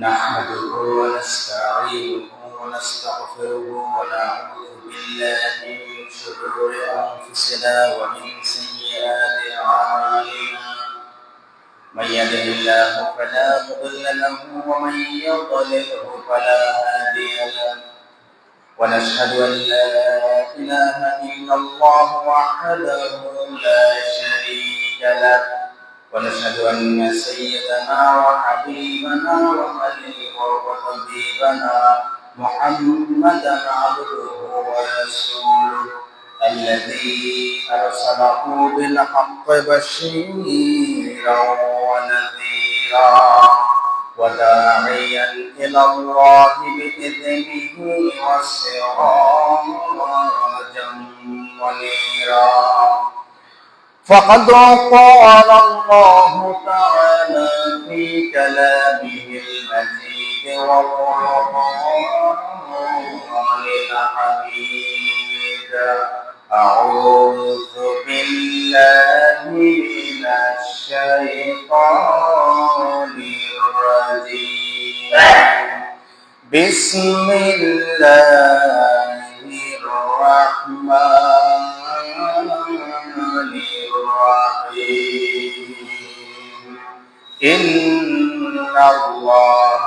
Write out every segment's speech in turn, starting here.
نحمده ونستعينه ونستغفره ونعوذ بالله من شرور أنفسنا ومن سيئات أعمالنا. من يهده الله فلا مضل له ومن يضلله فلا هادي له. ونشهد أن لا إله إلا الله وحده لا شريك له. ونشهد أن سيدنا وحبيبنا وطبيبنا محمدا عبده ورسوله الذي أرسله بالحق بشيرا ونذيرا وداعيا إلى الله بإذنه وسراجا منيرا. فقد قال الله تعالى في كلامه المجيد وقرآنه الحميد: أعوذ بالله من الشيطان الرجيم. بسم الله الرحمن الرحيم. إن الله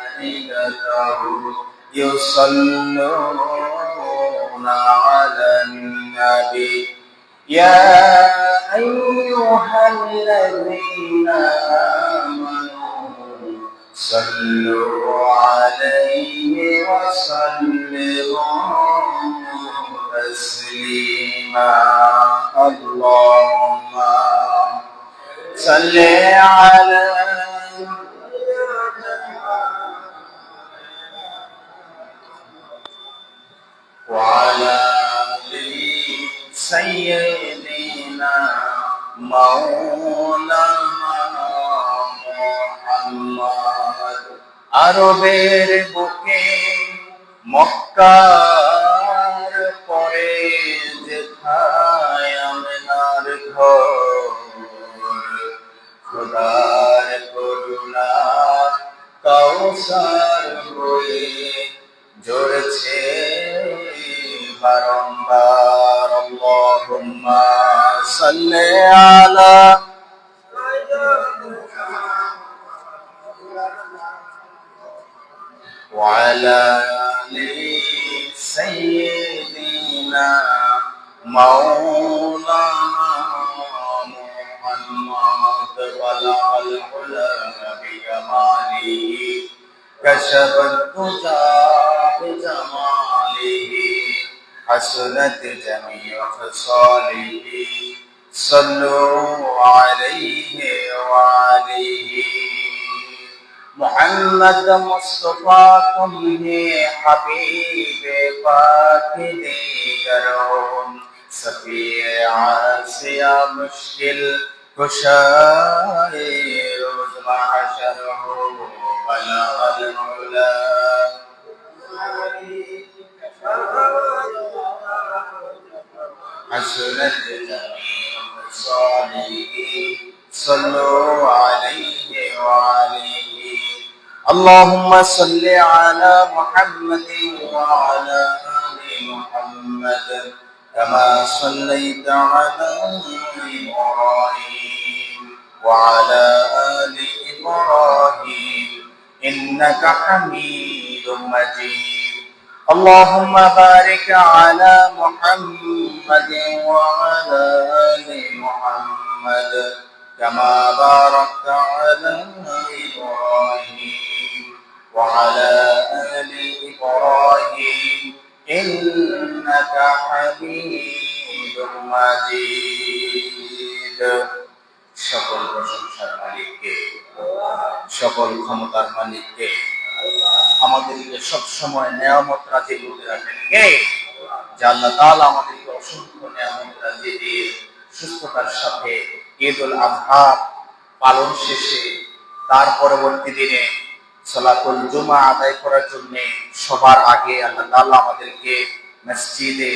وملائكته يصلون على النبي يا أيها الذين آمنوا صلوا عليه وسلموا تسليما. اللهم صل على وعلى آل سيدنا مولانا محمد। আরবের বুকে মক্কার পরে যেথায় আমিনার ঘর, খোদার করুণা কাউসার হয়ে ঝরছে বারংবার। আল্লাহুম্মা সাল্লি আলা وعلى آل سيدنا مولانا محمد. بلغ العلا بكماله كشف الدجى بجماله حسنت جميع خصاله. صلوا عليه وعليه محمد مصطفى تمہیں حبیب پاک دیگرون صفی عاصیہ مشکل کشائے روز محشر ہو. بلغ العلا حسنت جميع خصاله. صلوا عليه وعليه. اللهم صل على محمد وعلى آل محمد كما صليت على إبراهيم وعلى آل إبراهيم إنك حميد مجيد. اللهم بارك على محمد وعلى آل محمد كما باركت على إبراهيم وعلى آل إبراهيم إنك حميد مجيد. সকল প্রশংসার মালিককে, সকল ক্ষমতার মালিককে, আমাদেরকে সব সময় নিয়ামত রাজি করে রাখেন কে? যে আল্লাহ তাআলা আমাদেরকে অসংখ্য নিয়ামত রাজি দিয়ে সুস্থতার সাথে ঈদুল আযহা পালন শেষে তার পরবর্তী দিনে সালাতুল জুমা আদায় করার জন্য সবার আগে আল্লাহ তাআলা আমাদেরকে মসজিদে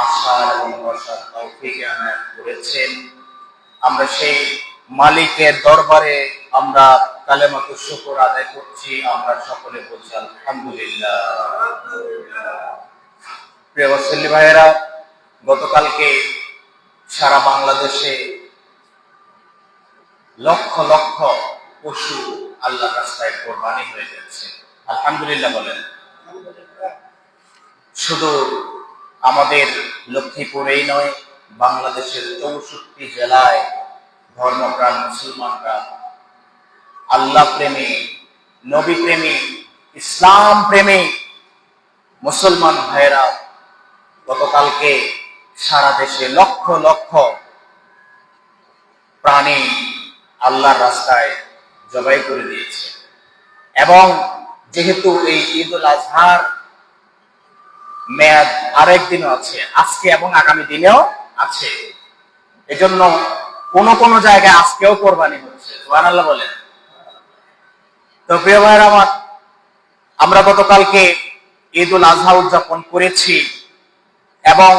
আসার এবং বসার তৌফিক এনায়েত করেছেন। আমরা সেই মালিকের দরবারে আমরা কালেমাতুশ শুকর আদায় করছি। আমরা সকলে বলছি আলহামদুলিল্লাহ। প্রিয় মুসল্লি ভাইয়েরা, গতকালকে সারা বাংলাদেশে লক্ষ লক্ষ পশু আল্লাহর রাস্তায় কোরবানি হয়ে যাচ্ছে। আলহামদুলিল্লাহ বলেন। শুধু আমাদের লক্ষ্মীপুরেই নয়, বাংলাদেশের 64 জেলায় ধর্মপ্রাণ মুসলমানরা, আল্লাহ প্রেমী, নবী প্রেমী, ইসলাম প্রেমী মুসলমান ভাইয়েরা গতকালকে সারা দেশে লক্ষ লক্ষ প্রাণী আল্লাহর রাস্তায় জবাই করে দিয়েছে। এবং যেহেতু এই ঈদ উল আজহার মেয়াদ আরেক দিনও আছে, আজকে এবং আগামী দিনেও আছে, এজন্য কোন কোন জায়গায় আজকেও কোরবানি হচ্ছে। সুবহানাল্লাহ বলেন। তো প্রিয় ভাইয়েরা আমার, আমরা গতকালকে ঈদ উল আজহা উদযাপন করেছি এবং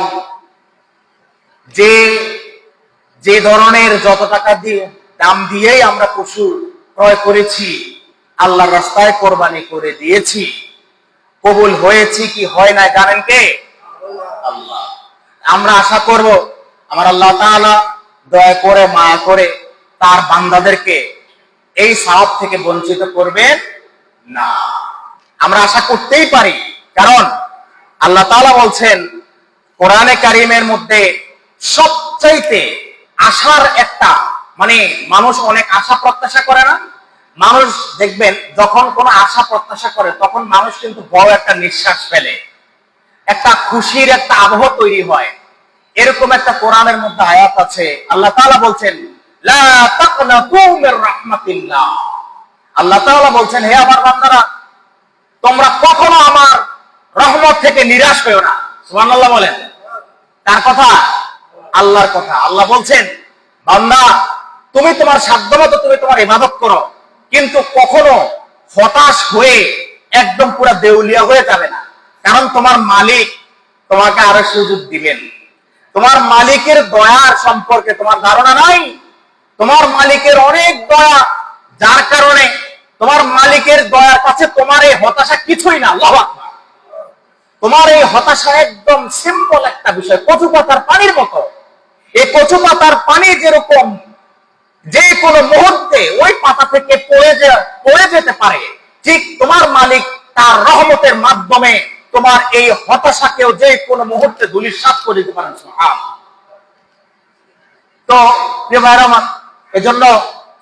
যে ধরনের যত টাকা দিয়ে দাম দিয়েই আমরা পশু ক্রয় করেছি, আল্লাহর রাস্তায় কোরবানি করে দিয়েছি। কবুল হয়েছে কি হয় না জানেন কে? আল্লাহ। আমরা আশা করব আমার আল্লাহ তাআলা দয়া করে মায়া করে তার বান্দাদেরকে এই সওয়াব থেকে বঞ্চিত করবেন না। আমরা আশা করতেই পারি, কারণ আল্লাহ তাআলা বলছেন কোরআনে কারীমের মধ্যে সবচাইতে আশার একটা, মানে মানুষ অনেক আশা প্রত্যাশা করে না? মানুষ দেখবেন যখন কোনো আশা প্রত্যাশা করে তখন মানুষ কিন্তু বড় একটা নিঃশ্বাস ফেলে, একটা খুশির একটা আবহ তৈরি হয়। এরকম একটা কোরআনের মধ্যে আয়াত আছে, আল্লাহ তাআলা বলছেন লা তাকনাতু মির রাহমাতিল্লাহ। আল্লাহ তাআলা বলছেন, হে আমার বান্দারা, তোমরা কখনো আমার রহমত থেকে নিরাশ হয়ো না। সুবহানাল্লাহ বলেন। কার কথা? আল্লাহর কথা। আল্লাহ বলছেন, বান্দা তুমি তোমার সাধ্যমতো তুমি তোমার ইবাদত করো, কিন্তু কখনো হতাশ হয়ে একদম পুরো দেউলিয়া হয়ে যাবে না। কারণ তোমার মালিক তোমাকে আরো সুযোগ দিবেন। তোমার মালিকের দয়ার সম্পর্কে তোমার ধারণা নাই। তোমার মালিকের অনেক দয়া, যার কারণে তোমার মালিকের দয়ার কাছে তোমার এই হতাশা কিছুই না। আল্লাহু আকবার। তোমার এই হতাশা একদম সিম্পল একটা বিষয়, কচু পাতার পানির মতো। এই কচু পাতার পানি যেরকম যে কোনো মুহূর্তে ওই পাতা থেকে পড়ে যেতে পারে, ঠিক তোমার মালিক তার রহমতের মাধ্যমে তোমার এই হতাশাকেও যে কোনো মুহূর্তে ধূলিসাৎ করে দিতে পারেন। সুবহানাল্লাহ। তো প্রিয় ভাইরা আমার, এজন্য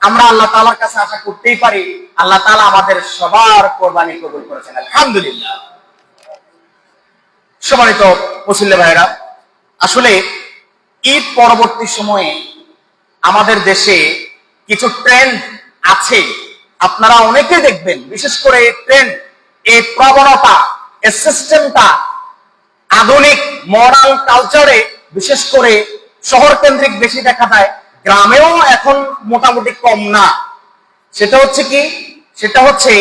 আমরা আল্লাহ তাআলার কাছে আশা করতেই পারি, আল্লাহ তাআলা আমাদের সবার কোরবানি কবুল করেছেন। আলহামদুলিল্লাহ। সম্মানিত মুসল্লি ভাইরা, আসলে ঈদ পরবর্তী সময়ে আমাদের দেশে কিছু ট্রেন্ড আছে। আপনারা অনেকে দেখবেন, বিশেষ করে এই ট্রেন্ড, এই প্রবণতা, এই সিস্টেমটা আধুনিক মডার্ন কালচারে বিশেষ করে শহর কেন্দ্রিক বেশি দেখা যায়, গ্রামেও এখন মোটামুটি কম না। সেটা হচ্ছে কি? সেটা হচ্ছে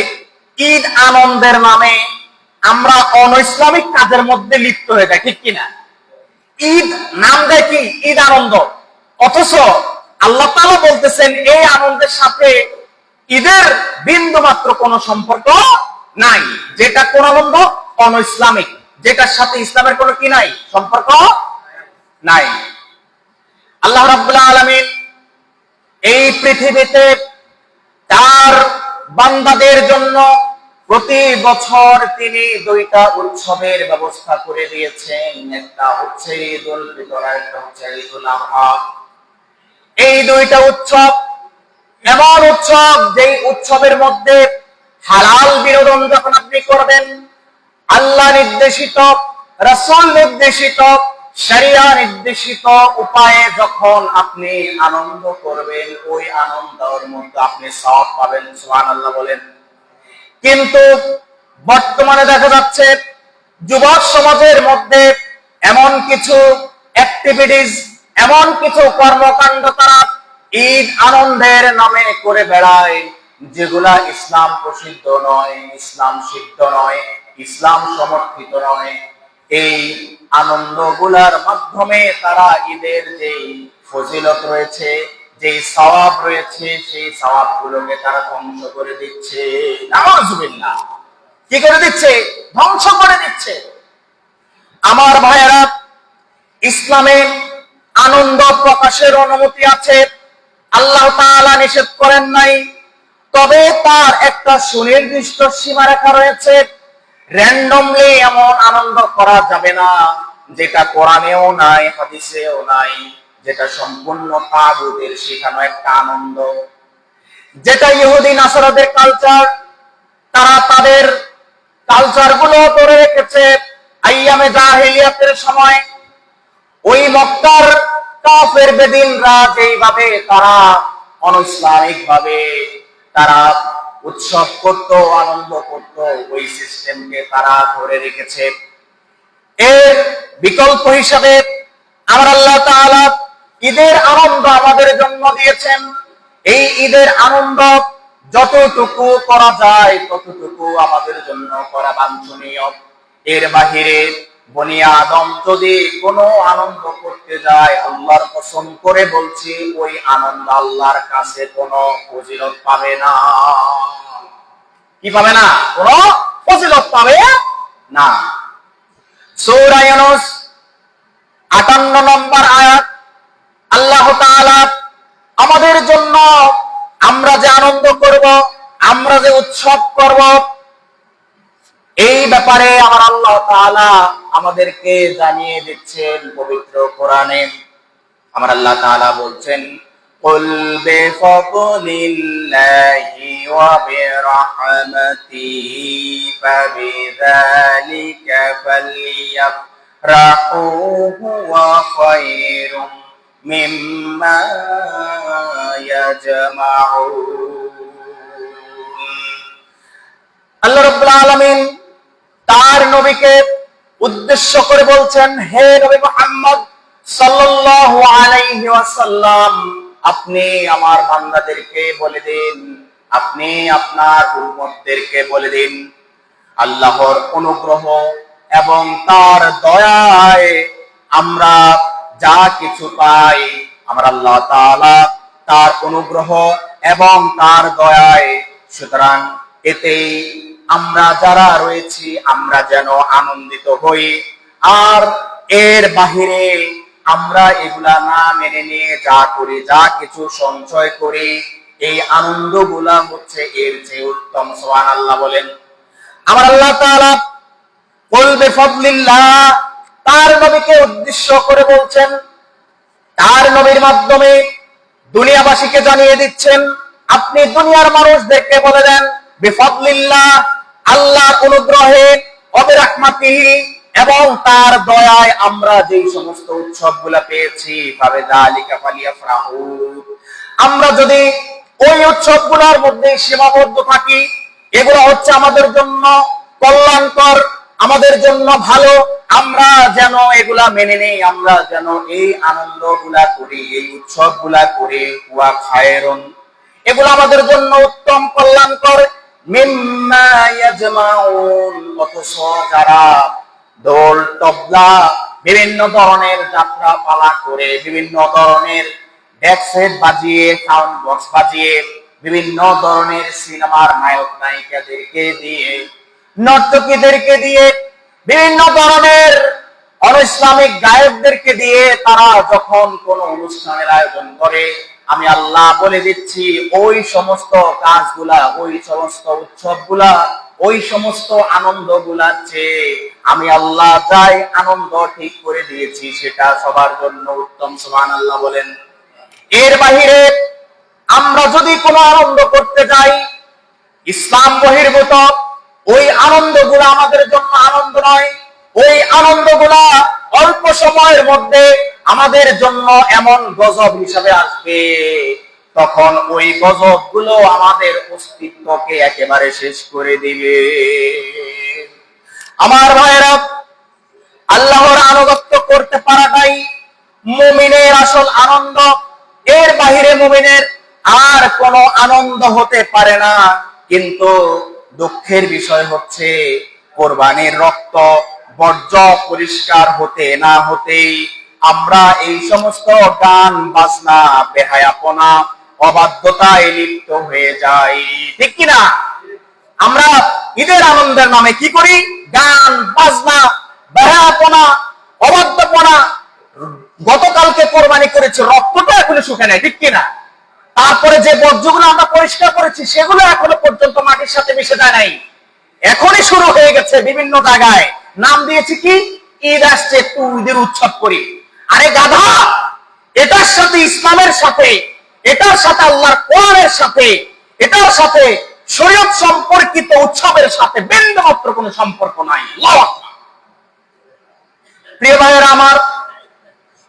ঈদ আনন্দের নামে আমরা অনৈসলামিক কাজের মধ্যে লিপ্ত হয়ে যাই, ঠিক কিনা? ঈদ নাম দেয় কি? ঈদ আনন্দ। অথচ আল্লাহ তাআলা বলতেছেন এই আনন্দের সাথে ঈদের বিন্দু মাত্র কোনো সম্পর্ক নাই। যেটা কোন আনন্দ? অনৈসলামিক, যেটার সাথে ইসলামের কোনো কি নাই, সম্পর্ক নাই। আল্লাহ রাব্বুল আলামিন এই পৃথিবীতে তার বান্দাদের জন্য প্রতি বছর তিনি দুইটা উৎসবের ব্যবস্থা করে দিয়েছেন। একটা হচ্ছে ঈদুল ফিতর, একটা হচ্ছে ঈদুল আযহা। এই দুইটা উৎসব এমন উৎসব, যেই উৎসবের মধ্যে হালাল বিনোদন যখন আপনি করবেন, আল্লাহ নির্দেশিত, রাসূল নির্দেশিত, শরিয়া নির্দেশিত উপায়ে যখন আপনি আনন্দ করবেন, ওই আনন্দের মধ্যে আপনি সওয়াব পাবেন। সুবহানাল্লাহ বলেন। কিন্তু বর্তমানে দেখা যাচ্ছে যুবক সমাজের মধ্যে এমন কিছু অ্যাক্টিভিটিস, এমন কিছু কর্মকাণ্ড তারা ঈদ আনন্দের নামে করে বেড়ায়, যেগুলা ইসলাম প্রসিদ্ধ নয়, ইসলাম সিদ্ধ নয়, ইসলাম সমর্থিত নয়। এই আনন্দগুলার মাধ্যমে তারা ঈদের যে ফজিলত রয়েছে, যে সওয়াব রয়েছে সেই সওয়াব গুলোকে তারা ধ্বংস করে দিচ্ছে। নাউজুবিল্লাহ। কি করে দিচ্ছে? ধ্বংস করে দিচ্ছে। আমার ভাইয়েরা, ইসলামে আনন্দ প্রকাশের অনুমতি আছে, আল্লাহ তাআলা নিষেধ করেন নাই। তবে তার একটা সুনির্দিষ্ট সীমারেখা রয়েছে। র্যান্ডমলি এমন আনন্দ করা যাবে না যেটা কোরআনেও নাই, হাদিসেও নাই, যেটা সম্পূর্ণ তাগুতের শেখানো একটা আনন্দ, যেটা ইহুদি নাসারাদের কালচার। তারা তাদের কালচার গুলো ধরে রেখেছে আইয়ামে জাহেলিয়াতের সময়। ওই মক্কার কাফের বেদিনরা যেইভাবে তারা অনইসলামিক ভাবে তারা উৎসব করত, আনন্দ করত, ওই সিস্টেমকে তারা ধরে রেখেছে। এর বিকল্প হিসাবে আমার আল্লাহ তাআলা ঈদের আনন্দ আমাদের জন্য দিয়েছেন। এই ঈদের আনন্দ যতটুকু করা যায় ততটুকু আমাদের জন্য করা বাঞ্ছনীয়। এর বাহিরে বনি আদম যদি কোনো আনন্দ করতে যায়, আল্লাহর কসম করে বলছি, ওই আনন্দ আল্লাহর কাছে কোনো ফজিলত পাবে না। কি পাবে না? কোনো ফজিলত পাবে না। সূরা ইউনূস ৫৮ নম্বর আয়াত, আল্লাহ তাআলা আমাদের জন্য আমরা যে আনন্দ করব, আমরা যে উৎসব করব, এই ব্যাপারে আমার আল্লাহ তাআলা আমাদেরকে জানিয়ে দিচ্ছেন পবিত্র কোরআনে। আমার আল্লাহ তাআলা বলছেন, কুল বিফাদলিল্লাহি ওয়া বিরাহমাতিহি ফাবিযালিকা ফালইফরাহু হুয়া খায়রুম মিম্মা ইয়াজমাউন। আল্লাহ রাব্বুল আলামিন তার নবীকে উদ্দেশ্য করে বলছেন, হে নবী মুহাম্মদ সাল্লাল্লাহু আলাইহি ওয়াসাল্লাম, আপনি আমার বান্দাদেরকে বলে দিন, আপনি আপনার উম্মতদেরকে বলে দিন, আল্লাহর অনুগ্রহ এবং তার দয়ায় আমরা যা কিছু পাই, আমার আল্লাহ তাআলা তার অনুগ্রহ এবং তার দয়ায়, সুতরাং এতেই আমরা যারা রয়েছি আমরা যেন আনন্দিত হই। আর এর বাহিরে আমরা এগুলা না মেনে নিয়ে যা করি, যা কিছু সঞ্চয় করি, এই আনন্দগুলা হচ্ছে এর চেয়ে উত্তম। সুবহানাল্লাহ বলেন। আমার আল্লাহ তাআলা কুল বিফাদলিল্লাহ তার নবীকে উদ্দেশ্য করে বলছেন, তার নবীর মাধ্যমে দুনিয়াবাসীকে জানিয়ে দিচ্ছেন, আপনি দুনিয়ার মানুষদেরকে বলে দেন, বিফাদলিল্লাহ আল্লাহর অনুগ্রহে, ওয়া বিরাহমাতিহি এবং তার দয়ায় আমরা যেই সমস্ত উৎসবগুলো পেয়েছি, ফাবিযালিকা ফালইফরাহু, আমরা যদি ওই উৎসবগুলোর মধ্যে সীমাবদ্ধ থাকি, এগুলো হচ্ছে আমাদের জন্য কল্যাণকর, আমাদের জন্য ভালো, আমরা যেন এগুলা মেনে নেই, আমরা যেন এই আনন্দগুলা করি, এই উৎসবগুলা করি, ওয়া খায়রুন, এগুলো আমাদের জন্য উত্তম কল্যাণকর, মিম্মা ইয়াজমাউন, অথচ যারা দোল তবলা বিভিন্ন ধরনের যাত্রা পালা করে, বিভিন্ন ধরনের ডেক সেট বাজিয়ে, সাউন্ড বক্স বাজিয়ে, বিভিন্ন ধরনের সিনেমার নায়ক নায়িকাদেরকে দিয়ে, নর্তকীদেরকে দিয়ে, বিভিন্ন ধরনের অনইসলামিক গায়কদেরকে দিয়ে তারা যখন কোন অনুষ্ঠানের আয়োজন করে, আমি আল্লাহ বলে দিচ্ছি, ওই সমস্ত কাজগুলা, ওই সমস্ত উৎসবগুলা, ওই সমস্ত আনন্দগুলার চেয়ে আমি আল্লাহ যাই আনন্দ ঠিক করে দিয়েছি সেটা সবার জন্য উত্তম। সুবহানাল্লাহ বলেন। এর বাহিরে আমরা যদি কোনো আনন্দ করতে যাই ইসলাম বহির্ভূত, ওই আনন্দগুলো আমাদের জন্য আনন্দ নয়। ওই আনন্দগুলা অল্প সময়ের মধ্যে আমাদের জন্য এমন গজব হিসাবে আসবে, তখন ওই গজবগুলো আমাদের অস্তিত্বকে একেবারে শেষ করে দিবে। আমার ভাইরা, আল্লাহর আনুগত্য করতে পারাটাই মুমিনের আসল আনন্দ। এর বাহিরে মুমিনের আর কোনো আনন্দ হতে পারে না। কিন্তু দুঃখের বিষয় হচ্ছে, কোরবানির রক্ত বর্জ্য পরিষ্কার হতে না হতেই আমরা এই সমস্ত গান বাজনা বেহায়াপনা অবাধ্যতায় লিপ্ত হয়ে যাই, ঠিক কিনা? আমরা ঈদের আনন্দের নামে কি করি? গান বাজনা বেহায়াপনা অবাধ্যপনা। গতকালকে কোরবানি করেছি, রক্তটা এখনো শুকে নাই, ঠিক কিনা? তারপরে যে বর্জ্যগুলো আমরা পরিষ্কার করেছি সেগুলো এখনো পর্যন্ত মাটির সাথে মিশে যায় নাই, এখনই শুরু হয়ে গেছে বিভিন্ন জায়গায়। নাম দিয়েছি কি? ঈদ আসছে, একটু ঈদের উৎসব করি। আরে গাধা, এটার সাথে ইসলামের সাথে, এটার সাথে আল্লাহর কোরআনের সাথে, এটার সাথে শরীয়ত সম্পর্কিত উৎসবের সাথে বিন্দুমাত্র কোনো সম্পর্ক নাই। প্রিয় ভাইয়েরা আমার,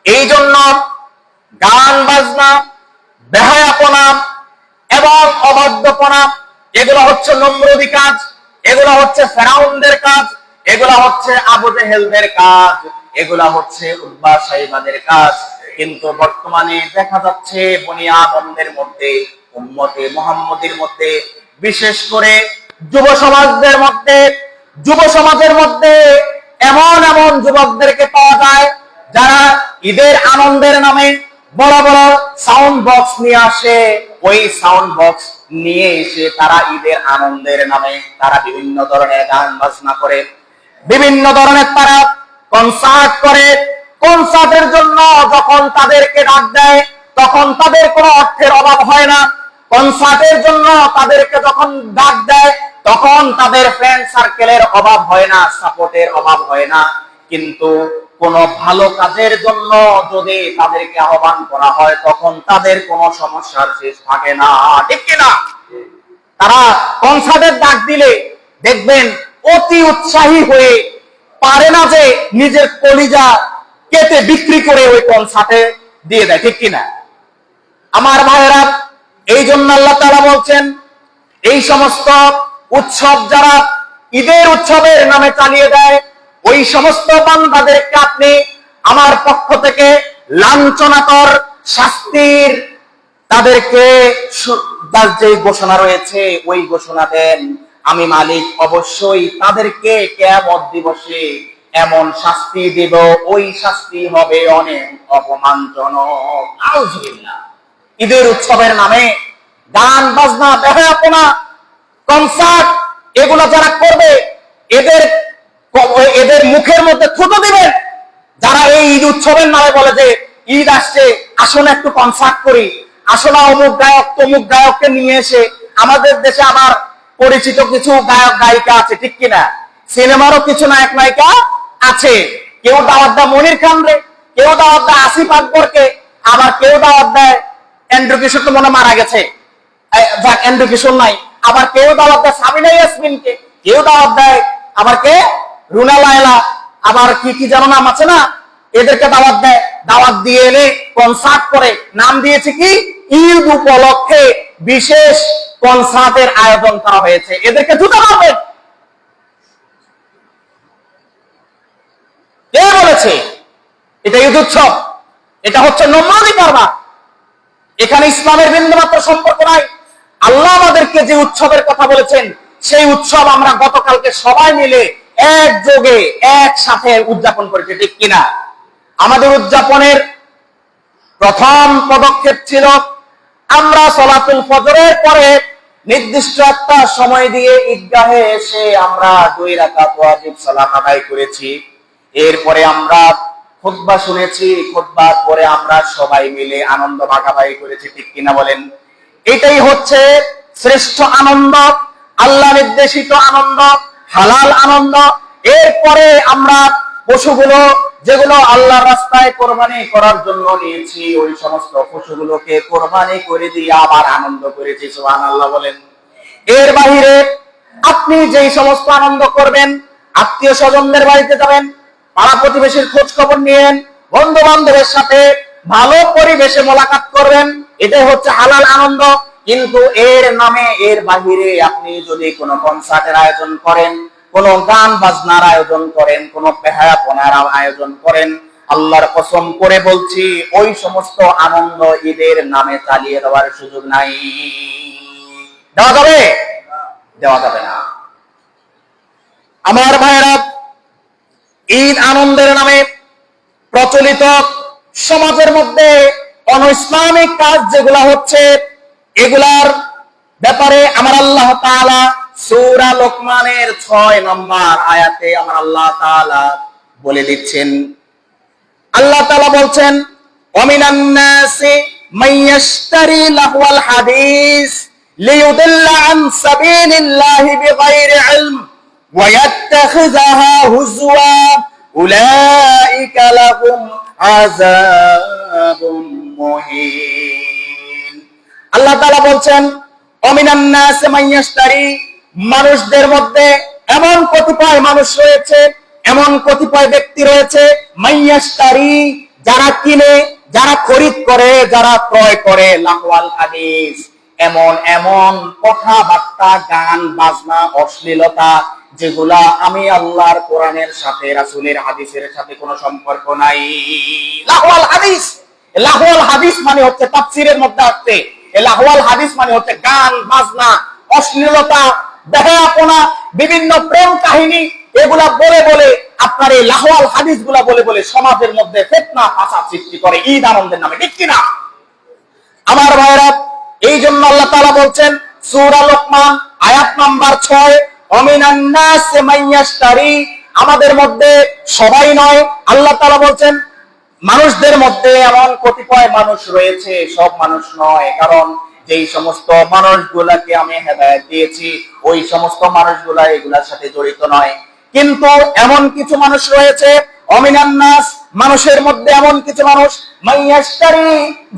এই জন্য গান বাজনা বেহায়াপনা এবং অবাধ্যপনা এগুলো হচ্ছে নমরুদি কাজ, এগুলো হচ্ছে ফেরাউনদের কাজ, এগুলা হচ্ছে আবু জেহেলদের কাজ, এগুলা হচ্ছে উতবা সাইবাদের কাজ। কিন্তু বর্তমানে দেখা যাচ্ছে বনি আদমদের মধ্যে, উম্মতে মুহাম্মদীর মধ্যে, বিশেষ করে যুব সমাজের মধ্যে এমন এমন যুবকদেরকে পাওয়া যায় যারা ঈদের আনন্দের নামে বড় বড় সাউন্ড বক্স নিয়ে আসে। ওই সাউন্ড বক্স নিয়ে এসে তারা ঈদের আনন্দের নামে তারা বিভিন্ন ধরনের গান বাজনা করে, বিভিন্ন ধরনের তারা কনসার্ট করে। কনসার্টের জন্য যখন তাদেরকে ডাক দেয় তখন তাদের কোনো অর্থের অভাব হয় না। কনসার্টের জন্য তাদেরকে যখন ডাক দেয় তখন তাদের ফ্রেন্ড সার্কেলের অভাব হয় না, সাপোর্টের অভাব হয় না। কিন্তু কোন ভালো কাজের জন্য যদি তাদেরকে আহ্বান করা হয় তখন তাদের কোনো সমস্যার শেষ থাকে না, ঠিক কিনা? তারা কনসার্টের ডাক দিলে দেখবেন অতি উৎসাহী হয়ে পারে না যে নিজের কলিজা কেটে বিক্রি করে ওই কনসার্টে দিয়ে দেয়, ঠিক কিনা? আমার ভাইয়েরা, এই জন্য আল্লাহ তাআলা বলছেন এই সমস্ত উৎসব যারা ঈদের উৎসবের নামে চালিয়ে দেয় ওই সমস্ত বান্দাদেরকে আপনি আমার পক্ষ থেকে লাঞ্ছনাকর শাস্তির তাদেরকে যে ঘোষণা রয়েছে ওই ঘোষণা দেন। আমি মালিক অবশ্যই তাদেরকে কিয়ামত দিবসে এমন শাস্তি দেব, ওই শাস্তি হবে অনেক অপমানজনক। আউযুবিল্লাহ। ঈদের উৎসবের নামে গান বাজনা বেহায়াপনা কনসার্ট এগুলো যারা করবে এদের মুখের মধ্যে থুতু দিবেন। যারা এই ঈদ উৎসবের নামে বলে যে ঈদ আসছে, আসুন একটু কনসার্ট করি, আসলে অমুক গায়ক তমুক গায়ককে নিয়ে এসে, আমাদের দেশে আবার পরিচিত কিছু গায়ক গায়িকা আছে, ঠিক কিনা? সিনেমারও কিছু নায়ক নায়িকা আছে। কেউ দাওয়াত দেয় মনির খানরে, কেউ দাওয়াত দেয় আসিফ আকবরকে, আবার কেউ দাওয়াত দেয় এন্ড্রু কিশোর, তো মনে মারা গেছে, এন্ড্রু কিশোর নাই। আবার কেউ দাওয়াত দেয় সাবিনা ইয়াসমিনকে, কেউ দাওয়াত দেয় আবার কে রুনা লায়লা, আবার কি কি যেন নাম আছে না, এদেরকে দাওয়াত দেয়। দাওয়াত দিয়ে এনে কনসার্ট করে, নাম দিয়েছে কি ঈদ উপলক্ষে বিশেষ কনসার্টের আয়োজন করা হয়েছে। এদেরকে জুতা মারবেন। কে বলেছে এটা ঈদ উৎসব? এটা হচ্ছে নমরুদি কারবার। এখানে ইসলামের বিন্দুমাত্র সম্পর্ক নাই। আল্লাহ আমাদেরকে যে উৎসবের কথা বলেছেন সেই উৎসব আমরা গতকালকে সবাই মিলে একযোগে একসাথে উদযাপন করেছি, ঠিক কিনা? আমাদের উদযাপনের প্রথম পদক্ষেপ ছিল আমরা সালাতুল ফজরের পরে নির্দিষ্ট একটা সময় দিয়ে ঈদগাহে এসে আমরা 2 রাকাত ওয়াজিব সালাত আদায় করেছি। এরপরে আমরা খুতবা শুনেছি, খুতবার পরে আমরা সবাই মিলে আনন্দ ভাগাভাগি করেছি, ঠিক কিনা বলেন? এটাই হচ্ছে শ্রেষ্ঠ আনন্দ, আল্লাহ নির্দেশিত আনন্দ, হালাল আনন্দ। এরপরে আমরা পশুগুলো যেগুলো আল্লাহর রাস্তায় কোরবানি করার জন্য নিয়েছি ওই সমস্ত পশুগুলোকে কোরবানি করে দিয়ে আবার আনন্দ করেছি, সুবহানাল্লাহ বলেন। এর বাহিরে আপনি যেই সমস্ত আনন্দ করবেন, আত্মীয় স্বজনদের বাড়িতে যাবেন, পাড়া প্রতিবেশীর খোঁজ খবর নিয়েন, বন্ধু বান্ধবের সাথে ভালো পরিবেশে মোলাকাত করবেন, এটাই হচ্ছে হালাল আনন্দ। কিন্তু এর নামে এর বাহিরে আপনি যদি কোনো কনসার্টের আয়োজন করেন, কোন গান বাজনার আয়োজন করেন, কোন বেহায়াপনার আয়োজন করেন, আল্লাহর কসম করে বলছি ওই সমস্ত আনন্দ ঈদের নামে চালিয়ে দেওয়ার সুযোগ নাই। দেওয়া যাবে? দেওয়া যাবে না। আমার ভাইয়েরা, ঈদ আনন্দের নামে প্রচলিত সমাজের মধ্যে অনৈসলামিক কাজ যেগুলা হচ্ছে এগুলার ব্যাপারে আমার আল্লাহ তাআলা সূরা লোকমানের 6 নম্বর আয়াতে আমার আল্লাহ তাআলা বলে দিচ্ছেন। আল্লাহ তাআলা বলছেন, ওয়ামিনান নাসি মাইয়াশতারি লাহওয়াল হাদিস লিয়ুদিল্লা আন সাবিলিল্লাহি বিগাইরি ইলম ওয়া ইয়াত্তাখিযাহা হুজওয়া উলাইকা লাহুম আযাবুম মুহিন। আল্লাহ তাআলা বলছেন, ওয়ামিনান নাসি মাইয়াশতারি, মানুষদের মধ্যে এমন কতিপয় মানুষ রয়েছে, এমন কতিপয় ব্যক্তি রয়েছে, মাইয়াশতারি, যারা কিনে, যারা খরিদ করে, যারা ক্রয় করে, লাহওয়াল হাদিস, এমন এমন কথাবার্তা, গান বাজনা, অশ্লীলতা, যেগুলা আমি আল্লাহর কোরআনের সাথে, রাসূলের হাদিসের সাথে কোনো সম্পর্ক নাই। লাহওয়াল হাদিস, লাহওয়াল হাদিস মানে হচ্ছে তাফসীরের মধ্যে আসছে, লাহওয়াল হাদিস মানে হচ্ছে গান বাজনা, অশ্লীলতা, দেখাপনা, বিভিন্ন প্রেম কাহিনী, এগুলা বলে বলে আপনার এই লাহওয়াল হাদিস গুলা বলে বলে সমাজের মধ্যে ফিতনা ফাসাদ সৃষ্টি করে ঈদ আনন্দের নামে, ঠিক কিনা? আমার ভাইরা, এই জন্য আল্লাহ তাআলা বলছেন সূরা লোকমান আয়াত নাম্বার 6, ওয়ামিনান নাসি মাইয়াশতারি, আমাদের মধ্যে সবাই নয়, আল্লাহ তাআলা বলছেন মানুষদের মধ্যে এমন কতিপয় মানুষ রয়েছে, সব মানুষ নয়, কারণ যেই সমস্ত মানুষগুলাকে আমি হেদায়েত দিয়েছি ওই সমস্ত মানুষগুলা এগুলার সাথে জড়িত নয়। কিন্তু এমন কিছু মানুষ রয়েছে, অমিনান নাস, মানুষের মধ্যে এমন কিছু মানুষ, মাইয়াশতারি,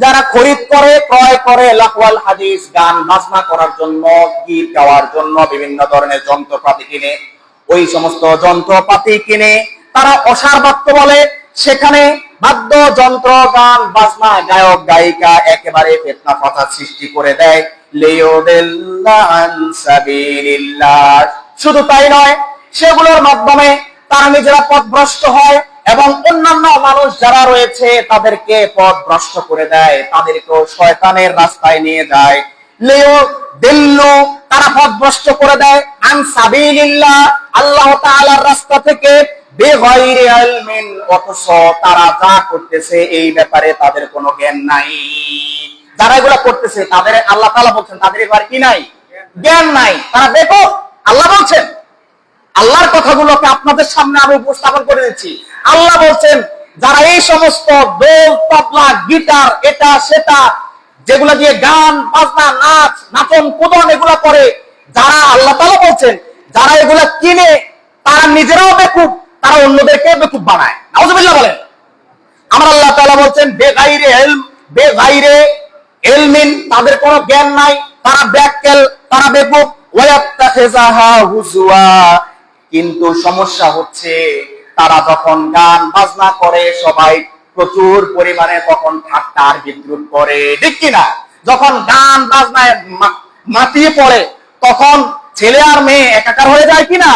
যারা খরিদ করে, ক্রয় করে, লাহওয়াল হাদিস, গান বাজনা করার জন্য, গীত গাওয়ার জন্য বিভিন্ন ধরনের যন্ত্রপাতি কিনে, ওই সমস্ত যন্ত্রপাতি কিনে তারা অসার বাদ্য বলে, সেখানে বাদ্য যন্ত্র, গান বাজনা, গায়ক গায়িকা একেবারে ফিতনা ফাসাদ সৃষ্টি করে দেয়। লিয়ুদিল্লা আন সাবিলিল্লাহ, শুধু তাই নয়, সেগুলোর মাধ্যমে তারা নিজেরা পথভ্রষ্ট হয় এবং অন্যান্য মানুষ যারা রয়েছে তাদেরকে পথভ্রষ্ট করে দেয়, তাদেরকেও শয়তানের রাস্তায় নিয়ে যায়। লিয়ুদিল্লু, তারা পথভ্রষ্ট করে দেয়, আন সাবিলিল্লাহ, আল্লাহ তাআলার রাস্তা থেকে, বেগাইরি ইলমিন, অথচ তারা যা করতেছে এই ব্যাপারে তাদের কোনো জ্ঞান নাই। যারা এগুলা করতেছে তাদের আল্লাহ তাআলা বলছেন তাদের এবার কি নাই? জ্ঞান নাই, তারা বেকুব। আল্লাহ বলছেন, আল্লাহর কথাগুলোকে আপনাদের সামনে আমি উপস্থাপন করে দিচ্ছি। আল্লাহ বলছেন যারা এই সমস্ত দোল, তবলা, গিটার, এটা সেটা, যেগুলা দিয়ে গান বাজনা, নাচ, নাচন, কুদন এগুলা করে, যারা, আল্লাহ তাআলা বলছেন যারা এগুলা কিনে, তারা নিজেরাও বেকুব, তারা অন্যদেরকে বেকুব বানায়। নাউজুবিল্লাহ বলেন। আমার আল্লাহ তাআলা বলছেন বেগাইরে ইলম, বেগাইরে ইলমিন, তাদের কোনো জ্ঞান নাই, তারা ব্যাককেল, তারা বেকুব, ওয়ায়াত্তাখিযাহা হুজওয়া, কিন্তু সমস্যা হচ্ছে তারা যখন গান বাজনা করে সবাই প্রচুর পরিমাণে তখন ঠাট্টা আর বিদ্রুপ করে, ঠিক কিনা? যখন গান বাজনায় মাতিয়ে পড়ে তখন ছেলে আর মেয়ে একাকার হয়ে যায় কিনা?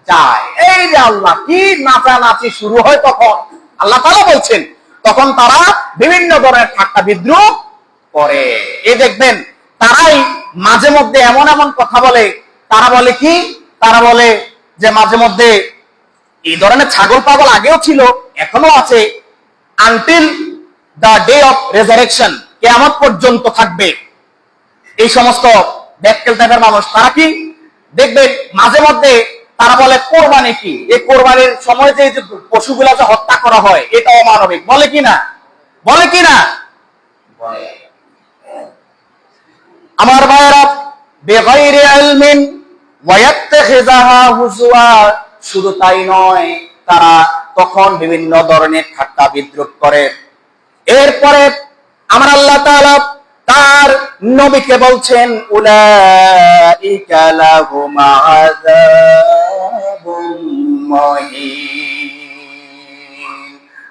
যায়। এই যে আল্লাহ, কি নাচানাচি শুরু হয় তখন, আল্লাহ তাআলা বলছেন তখন তারা বিভিন্ন ধরনের ঠাট্টা বিদ্রুপ করে। এই দেখবেন তারাই মাঝে মধ্যে এমন এমন কথা বলে, তারা বলে কি, তারা বলে যে মাঝে মধ্যে এই ধরনের ছাগল পাগল আগেও ছিল, এখনো আছে, until the day of resurrection, কিয়ামত পর্যন্ত থাকবে। এই সমস্ত ব্যাককেল টাইপের মানুষ তারা কি দেখবেন মাঝে মধ্যে তারা বলে কোরবানি কি, এই কোরবানির সময় যে পশুগুলা যে হত্যা করা হয় এটা অমানবিক, বলে কিনা? বলে কিনা? আমার ভাইয়েরা, বেগাইরি ইলমিন ওয়ায়াত্তাখিযাহা হুজওয়া, শুধু তাই নয়, তারা তখন বিভিন্ন ধরনের ঠাট্টা বিদ্রুপ করে। এরপরে আমার আল্লাহ তাআলা তার নবীকে বলছেন উলাইকা লাহুম আযাবুম মুহিন,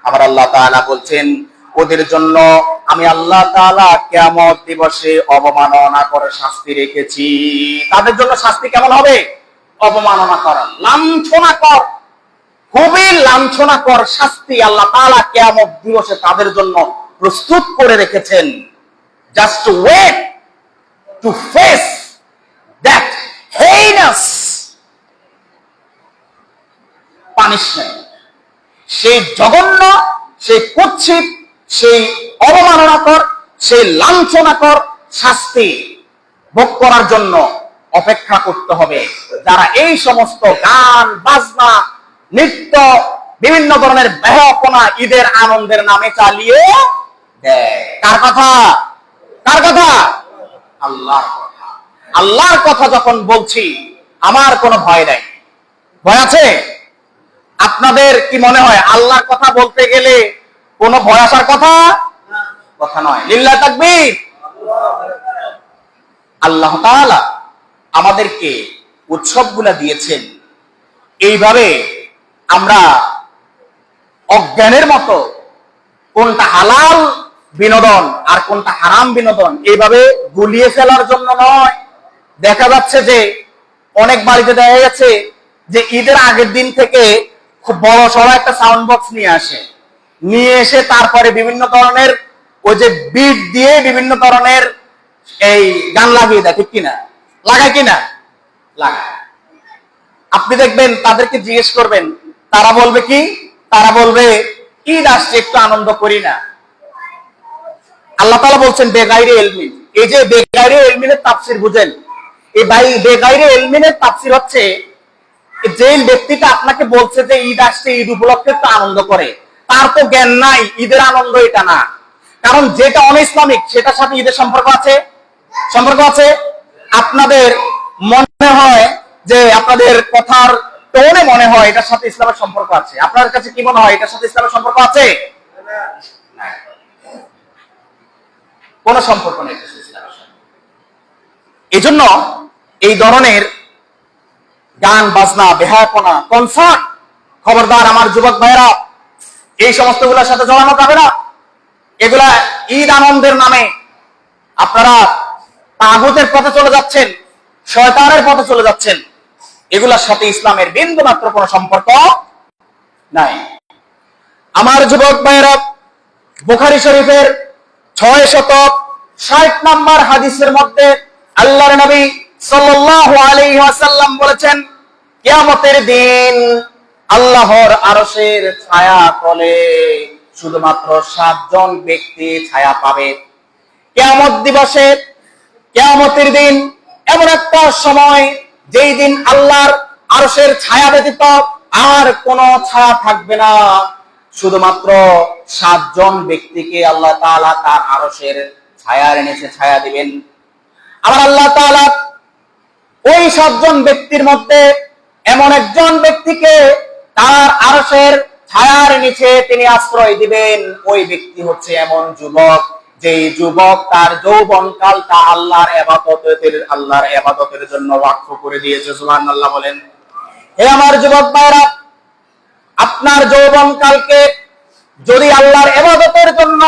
আমার আল্লাহ তাআলা বলছেন ওদের জন্য আমি আল্লাহ তাআলা কিয়ামত দিবসে অবমাননা করে শাস্তি রেখেছি। তাদের জন্য শাস্তি কেমন হবে? অবমাননা কর, লাঞ্ছনাকর, খুবই লাঞ্ছনাকর শাস্তি আল্লাহ তাআলা কিয়ামত দিবসে তাদের জন্য প্রস্তুত করে রেখেছেন। Just wait to face that heinous punishment, সেই জঘন্য, সেই কুৎসিত সেই অবমাননাকর, সেই লাঞ্ছনাকর শাস্তি ভোগ করার জন্য অপেক্ষা করতে হবে যারা এই সমস্ত গান বাজনা নৃত্য বিভিন্ন ধরনের বেহাপনা ঈদের আনন্দের নামে চালিয়ে দেয়। কার কথা? কার কথা? আল্লাহর কথা। আল্লাহর কথা যখন বলছি আমার কোনো ভয় নাই। ভয় আছে? আপনাদের কি মনে হয় আল্লাহর কথা বলতে গেলে কোনো ভয় আসার কথা কথা নয়? লিল্লাহ তাকবীর। আল্লাহ তাআলা আমাদেরকে উৎসবগুলা দিয়েছেন এইভাবে আমরা অজ্ঞানের মতো কোনটা হালাল বিনোদন আর কোনটা হারাম বিনোদন এইভাবে গুলিয়ে ফেলার জন্য নয়। দেখা যাচ্ছে যে অনেক বাড়িতে দেখা গেছে যে ঈদের আগের দিন থেকে খুব বড় সড়ো একটা সাউন্ড বক্স নিয়ে এসে তারপরে বিভিন্ন ধরনের ওই যে বিট দিয়ে বিভিন্ন ধরনের এই গান লাগিয়ে দেয়, ঠিক কিনা? লাগায় কিনা? লাগায়। আপনি দেখবেন তাদেরকে জিজ্ঞেস করবেন, তারা বলবে কি? তারা বলবে ঈদ আসছে একটু আনন্দ করি না। আল্লাহ তাআলা বলছেন বেগাইরে ইলমিন। এই যে বেগাইরে ইলমিনের তাফসীর বুঝেন, এই বেগাইরে ইলমিনের তাফসীর হচ্ছে যে ব্যক্তিটা আপনাকে বলছে যে ঈদ আসছে, ঈদ উপলক্ষে একটু আনন্দ করে, তার তো জ্ঞান নাই ঈদের আনন্দ এটা না। কারণ যেটা অনইসলামিক সেটার সাথে ঈদের সম্পর্ক আছে, সম্পর্ক আছে। আপনাদের মনে হয় যে আপনাদের কথার টোনে মনে হয় এটার সাথে ইসলামের সম্পর্ক আছে। আপনার কাছে কি মনে হয় এটার সাথে ইসলামের সম্পর্ক আছে? কোন সম্পর্ক নেই ইসলামের সাথে। এজন্য এই ধরনের গান বাজনা বেহায়াপনা কনসার্ট খবরদার আমার যুবক ভাইরা এই সমস্ত গুলোর সাথে জড়ানো যাবে না। এগুলা ঈদ আনন্দের নামে আপনারা তাগুতের পথে চলে যাচ্ছেন, শয়তানের পথে চলে যাচ্ছেন। এগুলোর সাথে ইসলামের বিন্দু মাত্র কোনো সম্পর্ক নাই। আমার যুবক ভাইরা বুখারী শরীফের 660 নম্বর হাদিসের মধ্যে আল্লাহর নবী সাল্লাল্লাহু আলাইহি ওয়াসাল্লাম বলেছেন, কিয়ামতের দিন আল্লাহর আরশের ছায়া তলে শুধুমাত্র 7 জন ব্যক্তি ছায়া পাবে। কিয়ামত দিবসে, কিয়ামতের দিন এমন একটা সময় যেই দিন আল্লাহর আরশের ছায়া ব্যতীত আর কোনো ছায়া থাকবে না। শুধুমাত্র 7 জন ব্যক্তিকে আল্লাহ তাআলা তার আরশের ছায়ার নিচে ছায়া দিবেন। আমার আল্লাহ তাআলা ওই 7 জন ব্যক্তির মধ্যে এমন একজন ব্যক্তিকে তার আরশের ছায়ার নিচে তিনি আশ্রয় দিবেন। ওই ব্যক্তি হচ্ছে এমন যুবক যে যুবক তার যৌবনকালটা আল্লাহর ইবাদতের জন্য ওয়াকফ করে দিয়েছে। সুবহানাল্লাহ বলেন। হে আমার যুবক ভাইরা, আপনার যৌবনকালকে যদি আল্লাহর ইবাদতের জন্য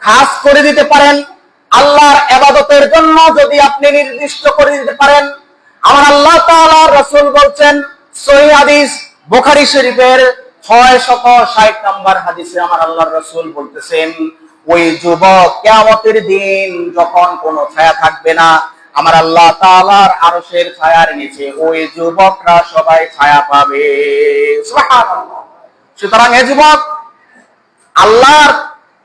খাস করে দিতে পারেন, আল্লাহর ইবাদতের জন্য যদি আপনি নির্দিষ্ট করে দিতে পারেন, আমার আল্লাহ তাআলা রাসূল বলছেন সহিহ হাদিস বুখারী শরীফের 660 নম্বর হাদিসে আমার আল্লাহর রাসূল বলতেছেন, ওই যুবক কিয়ামতের দিন যখন কোনো ছায়া থাকবে না, আমার আল্লাহ তাআলার আরশের ছায়ার নিচে ওই যুবকরা সবাই ছায়া পাবে। সুবহানাল্লাহ। সুতরাং হে যুবক, আল্লাহর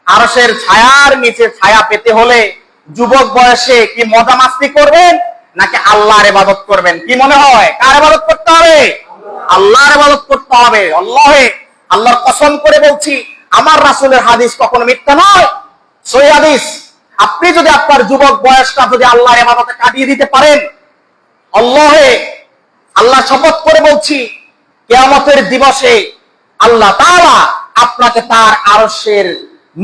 আরশের ছায়ার নিচে ছায়া পেতে হলে যুবক বয়সে কি মজা মাস্তি করবেন নাকি আল্লাহর ইবাদত করবেন? কি মনে হয় কার ইবাদত করতে হবে? আল্লাহর ইবাদত করতে হবে। আল্লাহর কসম করে বলছি, আমার রাসূলের হাদিস কখনো মিথ্যা নয়, সহিহ হাদিস। আপনি যদি আপনার যুবক বয়সটা যদি আল্লাহর ইবাদতে কাটিয়ে দিতে পারেন, আল্লাহ শপথ করে বলছি, কিয়ামতের দিবসে আল্লাহ তাআলা আপনাকে তার আরশের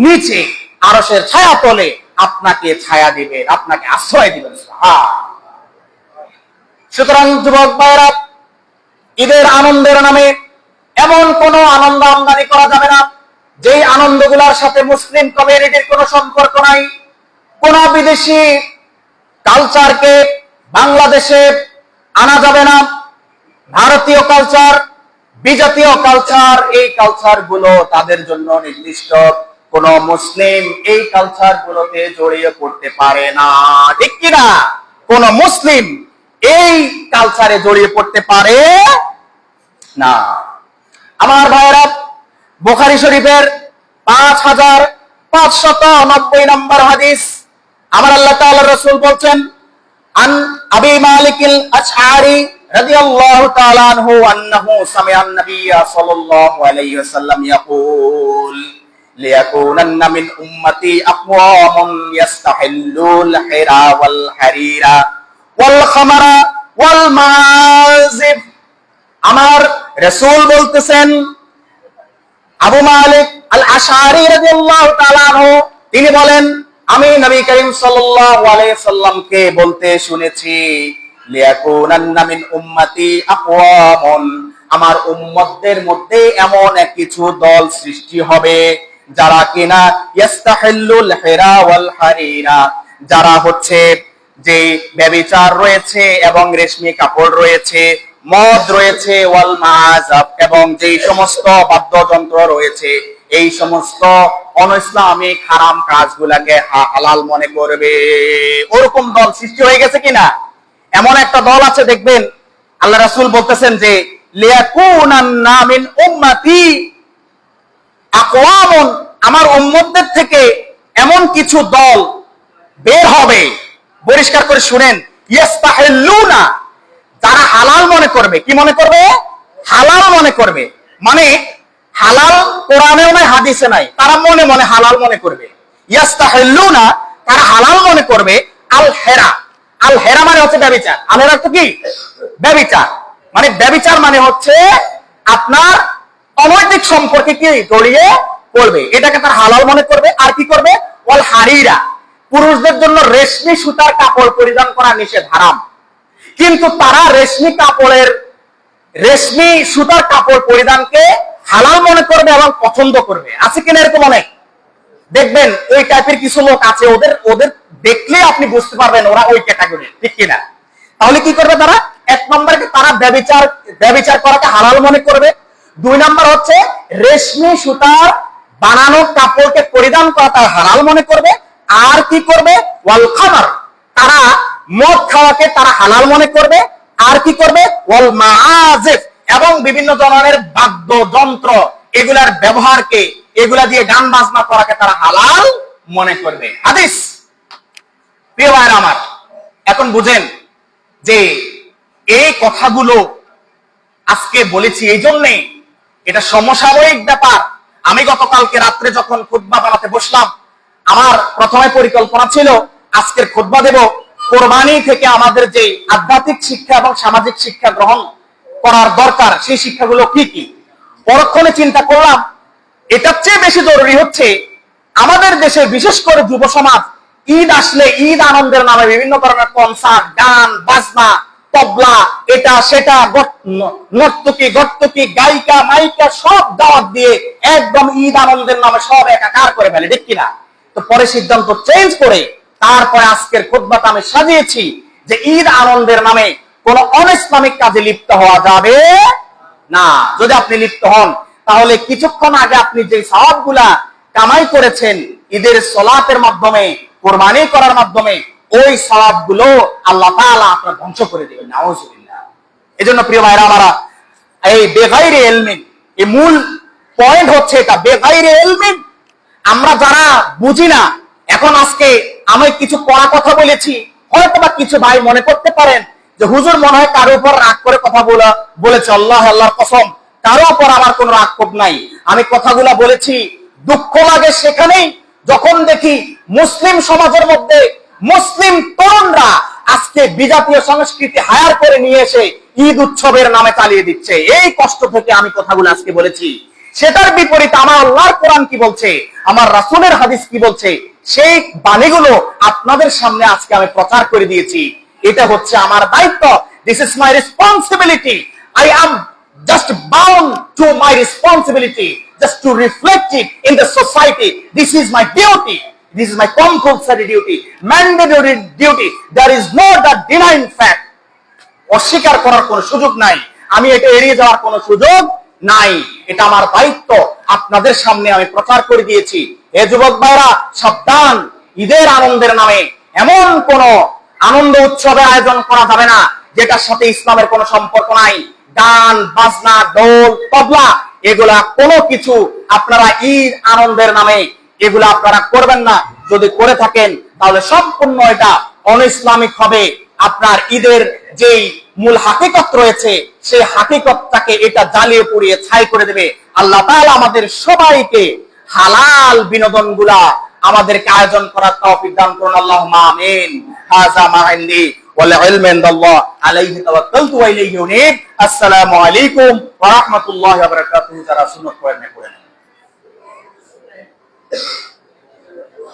নিচে, আরশের ছায়া তলে আপনাকে ছায়া দিবেন, আপনাকে আশ্রয় দিবেন। সুতরাং যুবক ভাইরা, ঈদের আনন্দের নামে এমন কোন আনন্দ আমদানি করা যাবে না যেই আনন্দগুলোর সাথে মুসলিম কমিউনিটির কোনো সম্পর্ক নাই। কোন বিদেশি কালচারকে বাংলাদেশে আনা যাবে না। ভারতীয় কালচার, বিজাতীয় কালচার, এই কালচার গুলো তাদের জন্য নির্দিষ্ট। কোন মুসলিম এই কালচার গুলোতে জড়িয়ে পড়তে পারে না, ঠিক কিনা? কোন মুসলিম এই কালচারে জড়িয়ে পড়তে পারে না। আমার ভাইরা, বুখারী শরীফের 590 নম্বর হাদিস, আমার আল্লাহ তাআলার রাসূল বলছেন, আন আবি মালিকিল আশআরি রাদিয়াল্লাহু তাআলা আনহু আন্নাহু সামিআন নাবিয়্য সাল্লাল্লাহু আলাইহি ওয়াসাল্লাম ইয়াকুল লিয়াকুনান্না মিন উম্মতি আকওয়ামুন ইস্তাহিল্লুল হিরা ওয়াল হারিরা ওয়াল খামারা ওয়াল মাযিব। আমার রাসূল বলতেছেন, আবু মালিক আল আশআরি রাদিয়াল্লাহু তাআলা আনহু তিনি বলেন, আমি নবী করিম সাল্লাল্লাহু আলাইহি সাল্লামকে বলতে শুনেছি, লিয়াকুনান্না মিন উম্মতি আকওয়ামুন, আমার উম্মতদের মধ্যে এমন কিছু দল সৃষ্টি হবে যারা কিনা ইস্তাহিল্লুল হিরা ওয়াল হারিরা, যারা হচ্ছে যে ব্যভিচার রয়েছে এবং রেশমি কাপড় রয়েছে, মদ রয়েছে, ওয়াল মাযাব এবং যে সমস্ত বাদ্যযন্ত্র রয়েছে, এই সমস্ত অনইসলামিক হারাম কাজগুলাকে হালাল মনে করবে। ওরকম দল সৃষ্টি হয়ে গেছে কিনা? এমন একটা দল আছে, দেখবেন আল্লাহ রাসূল বলতেছেন যে লিয়াকুনান্না মিন উম্মতি আকওয়ামুন, আমার উম্মতদের থেকে এমন কিছু দল বের হবে, পরিষ্কার করে শুনেন, ইস্তাহিল্লুনা, তারা হালাল মনে করবে। কি মনে করবে? হালাল মনে করবে। মানে হালাল কোরআনেও নাই, হাদিসে নাই, তারা মনে মনে হালাল মনে করবে। ইস্তাহিল্লুনা, তারা হালাল মনে করবে আল হেরা। আল হেরা মানে হচ্ছে ব্যভিচার। আল হেরা তো কি? ব্যভিচার। মানে ব্যভিচার মানে হচ্ছে আপনার অনৈতিক সম্পর্কে কি জড়িয়ে পড়বে, এটাকে তারা হালাল মনে করবে। আর কি করবে? ওয়াল হারিরা, পুরুষদের জন্য রেশমি সুতার কাপড় পরিধান করা নিষেধ, হারাম, কিন্তু তারা রেশমি সুতার কাপড় পরিধানকে হালাল মনে করবে এবং পছন্দ করবে। আছে কিনা এরকম? অনেক দেখবেন ওই টাইপের কিছু লোক আছে, ওদের দেখলে আপনি বুঝতে পারবেন ওরা ওই ক্যাটাগরি, ঠিক কিনা? তাহলে কি করবে তারা? এক নম্বরে তারা ব্যভিচার করাকে হালাল মনে করবে। দুই নম্বর হচ্ছে রেশমি সুতার বানানো কাপড়কে পরিধান করা তারা হালাল মনে করবে। আর কি করবে? ওয়াল খামার, তারা মদ খাওয়াকে তারা হালাল মনে করবে। আর কি করবে? ওয়াল মাযিব, এবং বিভিন্ন ধরনের বাদ্যযন্ত্র এগুলার ব্যবহারকে, এগুলা দিয়ে গান বাজনা করাকে তারা হালাল মনে করবে। হাদিস। প্রিয় ভাইরা আমার, এখন বুঝেন যে এই কথাগুলো আজকে বলেছি এই জন্যে, এটা সমসাময়িক ব্যাপার। আমি গতকালকে রাত্রে যখন খুতবা বানাতে বসলাম, আমার প্রথমে পরিকল্পনা ছিল আজকের খুতবা দেব কোরবানি থেকে আমাদের যে আধ্যাত্মিক শিক্ষা এবং সামাজিক শিক্ষা গ্রহণ করার দরকার, সেই শিক্ষাগুলো কি কি। পরক্ষণে চিন্তা করলাম এটার চেয়ে বেশি জরুরি হচ্ছে আমাদের দেশে, বিশেষ করে যুব সমাজ, ঈদ আসলে ঈদ আনন্দের নামে বিভিন্ন ধরনের কনসার্ট, গান বাজনা, তবলা, এটা সেটা, নর্তকী গায়িকা মাইকা সব দাওয়াত দিয়ে একদম ঈদ আনন্দের নামে সব একাকার করে ফেলে, ঠিক কিনা? তো পরে সিদ্ধান্ত চেঞ্জ করে তারপরে আজকের খুতবাটা আমি সাজিয়েছি যে ঈদ আনন্দের নামে কোন অনিসলামিক কাজে লিপ্ত হওয়া যাবে না। যদি আপনি লিপ্ত হন, তাহলে কিছুক্ষণ আগে আপনি যে সওয়াবগুলা কামাই করেছেন ঈদের সালাতের মাধ্যমে, কোরবানি করার মাধ্যমে, ওই সওয়াবগুলো আল্লাহ তাআলা আপনার ধ্বংস করে দিবেন। নাউজুবিল্লাহ। এজন্য প্রিয় ভাইরা আমারা, এই বেগাইরে ইলমিন, এই মূল পয়েন্ট হচ্ছে এটা, বেগাইরে ইলমিন। আমরা যারা বুঝি না, এখন আজকে আমি কিছু কড়া কথা বলেছি, হয়তো বা কিছু ভাই মনে করতে পারেন যে হুজুর মনে হয় কারো উপর রাগ করে কথা বলেছে। আল্লাহর কসম, কারো উপর আমার কোনো রাগ ক্ষোভ নাই। আমি কথাগুলা বলেছি, দুঃখ লাগে সেখানেই যখন দেখি মুসলিম সমাজের মধ্যে মুসলিম তরুণরা আজকে বিজাতীয় সংস্কৃতি হায়ার করে নিয়ে এসে ঈদ উৎসবের নামে চালিয়ে দিচ্ছে। এই কষ্ট থেকে আমি কথাগুলো আজকে বলেছি। সেটার বিপরীতে আমার আল্লাহর কোরআন কি বলছে, আমার রাসূলের হাদিস কি বলছে, সেই বাণীগুলো আপনাদের সামনে আজকে আমি প্রচার করে দিয়েছি। এটা হচ্ছে আমার দায়িত্ব। This is my responsibility. I am just bound to my responsibility, just to reflect it in the society. This is my duty. This is my compulsory duty, mandatory duty. There is no that denying fact. অস্বীকার করার কোনো সুযোগ নাই, আমি এটা এড়িয়ে যাওয়ার কোনো সুযোগ নাই। এটা আমার দায়িত্ব, আপনাদের সামনে আমি প্রচার করে দিয়েছি। এ যুবক ভাইরা সাবধান, ঈদের আনন্দের নামে এমন কোন আনন্দ উৎসবের আয়োজন করা যাবে না যেটার সাথে ইসলামের কোনো সম্পর্ক নাই। গান বাজনা, ঢোল তবলা, এগুলা কোনো কিছু আপনারা ঈদ আনন্দের নামে এগুলো আপনারা করবেন না। যদি করে থাকেন তাহলে সম্পূর্ণ এটা অনইসলামিক হবে। আপনার ঈদের যেই মূল হাকিকত রয়েছে সেই হাকিকতটাকে এটা জ্বালিয়ে পুড়িয়ে ছাই করে দেবে। আল্লাহ তাআলা আমাদের সবাইকে হালাল বিনোদনগুলা আমাদেরকে আয়োজন করার তৌফিক দান করুন। আল্লাহুম্মা আমিন। হাযা মা ইনদি ওয়াল ইলমু ইনদাল্লাহ আলাইহি তাওয়াক্কালতু ওয়া ইলাইহি উনীব। আসসালামু আলাইকুম ওয়া রাহমাতুল্লাহি ওয়া বারাকাতুহু। যারা সুন্নাত পড়েন।